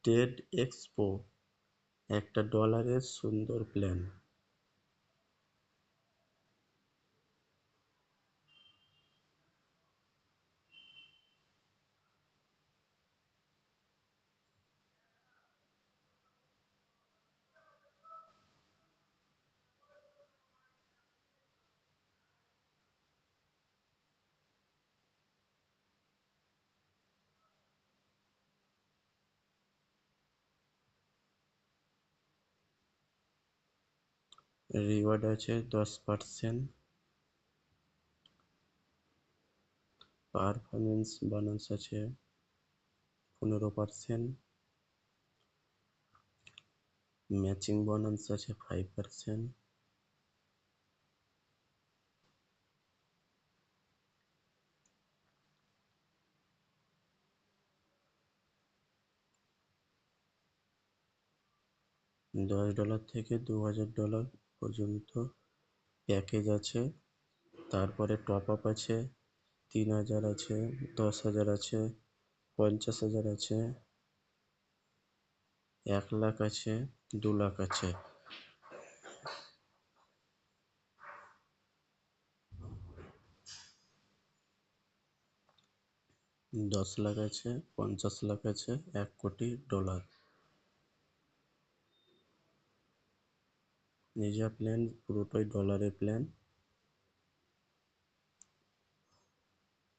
Trade expo, একটা ডলারের সুন্দর প্ল্যান। রিওয়ার্ড আছে 10%, পারফরমেন্স বোনাস আছে 15%, ম্যাচিং বোনাস আছে 5%। $10 থেকে $2000 পর্যন্ত প্যাকেজ আছে। তারপরে টপ আপ আছে, 3000 আছে, 10,000 আছে, 50,000 আছে, 1 লাখ আছে, 2 লাখ আছে। 10 লাখ আছে, 50 লাখ আছে, $1 কোটি। নিজা প্ল্যান পুরোটাই ডলারের প্ল্যান,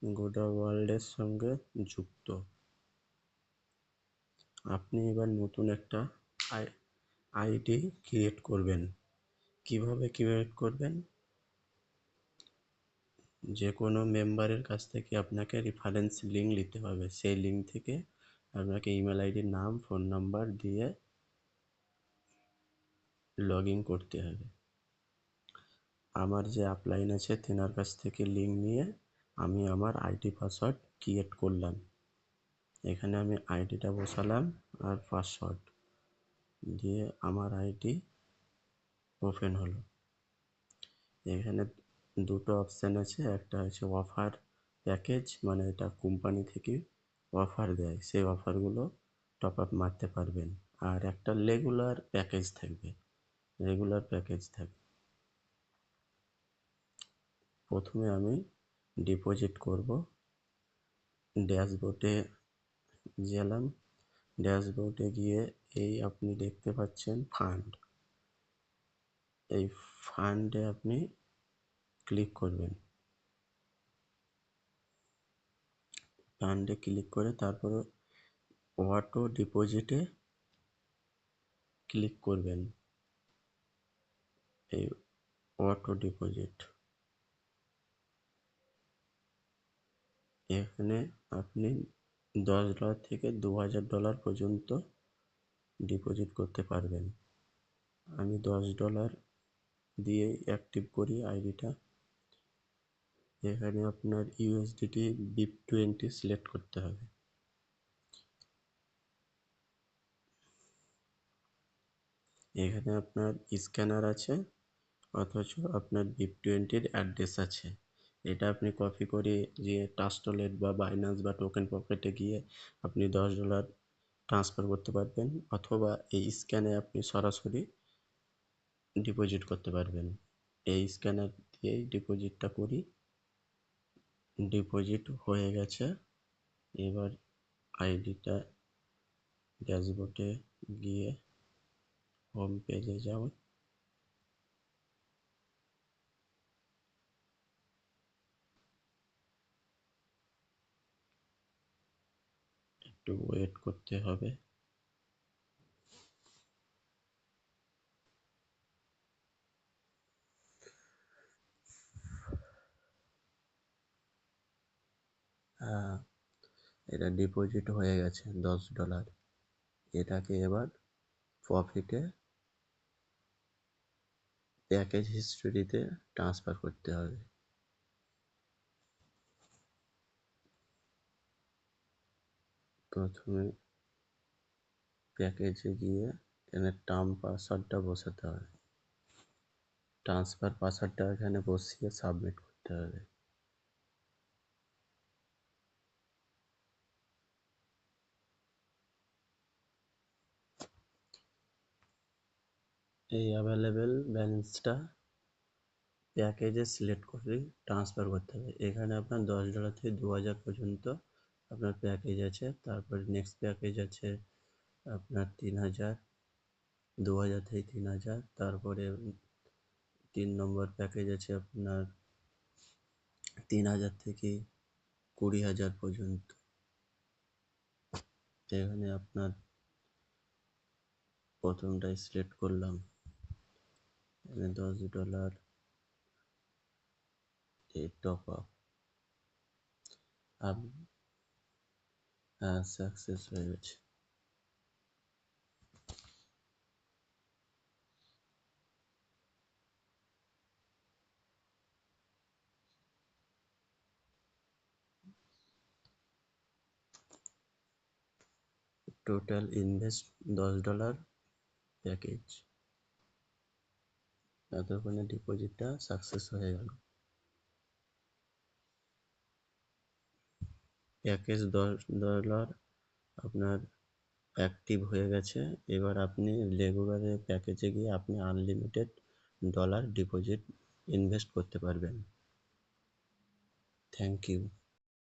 গোটা ওয়ার্ল্ডের সঙ্গে যুক্ত। আপনি এবার নতুন একটা আইডি ক্রিয়েট করবেন। কিভাবে ক্রিয়েট করবেন? যে কোনো মেম্বারের কাছ থেকে আপনাকে রেফারেন্স লিঙ্ক নিতে হবে। সেই লিঙ্ক থেকে আপনাকে ইমেল আইডির নাম, ফোন নাম্বার দিয়ে লগ ইন করতে হবে। আমার যে আপলাইন আছে তেনার কাছ থেকে লিঙ্ক নিয়ে আমি আমার আইডি পাসওয়ার্ড ক্রিয়েট করলাম। এখানে আমি আইডিটা বসালাম আর পাসওয়ার্ড দিয়ে আমার আইডি ওপেন হলো। এখানে দুটো অপশান আছে, একটা হচ্ছে অফার প্যাকেজ, মানে এটা কোম্পানি থেকে অফার দেয়, সেই অফারগুলো টপ আপ মারতে পারবেন। আর একটা রেগুলার প্যাকেজ থাকবে, প্রথমে আমি ডিপোজিট করব। ড্যাশবোর্ডে গেলাম, ড্যাশবোর্ডে গিয়ে এই আপনি দেখতে পাচ্ছেন ফান্ড, এই ফান্ডে আপনি ক্লিক করবেন। ফান্ডে ক্লিক করে তারপরে অটো ডিপোজিটে ক্লিক করবেন। এই অটো ডিপোজিট, এখানে আপনি $10 থেকে $2000 পর্যন্ত ডিপোজিট করতে পারবেন। আমি $10 দিয়ে অ্যাক্টিভ করি আইডিটা। এখানে আপনার ইউএসডিটি BIP20 সিলেক্ট করতে হবে। এখানে আপনার স্ক্যানার আছে, অথচ আপনার BIP20 অ্যাড্রেস আছে। এটা আপনি কপি করে যে ট্রাস্টওয়ালেট বা বাইন্যান্স বা টোকেন পকেটে গিয়ে আপনি $10 ট্রান্সফার করতে পারবেন, অথবা এই স্ক্যানে আপনি সরাসরি ডিপোজিট করতে পারবেন। এই স্ক্যানার দিয়েই ডিপোজিটটা করি। ডিপোজিট হয়ে গেছে। এবার আইডিটা ড্যাশবোর্ডে গিয়ে হোম পেজে যাও। একটু ওয়েট করতে হবে। হ্যাঁ, এটা ডিপোজিট হয়ে গেছে $10। এটাকে এবার প্রফিটে প্যাকেজ হিস্টোরিতে ট্রান্সফার করতে হবে। প্রথমে প্যাকেজে গিয়ে এখানে টার্ম পাসওয়ার্ডটা বসাতে হবে। ট্রান্সফার পাসওয়ার্ডটা এখানে বসিয়ে সাবমিট করতে হবে। এই অ্যাভেলেবেল ব্যালেন্সটা প্যাকেজে সিলেক্ট করে ট্রান্সফার করতে হবে। এখানে আপনার $10 থেকে 2000 পর্যন্ত আপনার প্যাকেজ আছে। তারপরে নেক্সট প্যাকেজ আছে আপনার 3000, 2000 থেকে 3000। তারপরে 3 নম্বর প্যাকেজ আছে আপনার 3000 থেকে 20,000 পর্যন্ত। এখানে আপনার প্রথমটাই সিলেক্ট করলাম, এখানে $10 এই টপ আপ। হ্যাঁ, সাকসেস হয়ে গেছে। টোটাল ইনভেস্ট $10 প্যাকেজ, এতক্ষণে ডিপোজিটটা সাকসেস হয়ে গেল। প্যাকেজ $10 আপনার অ্যাক্টিভ হয়ে গেছে। এবার আপনি রেগুলার প্যাকেজে গিয়ে আপনি আনলিমিটেড ডলার ডিপোজিট ইনভেস্ট করতে পারবেন। Thank you.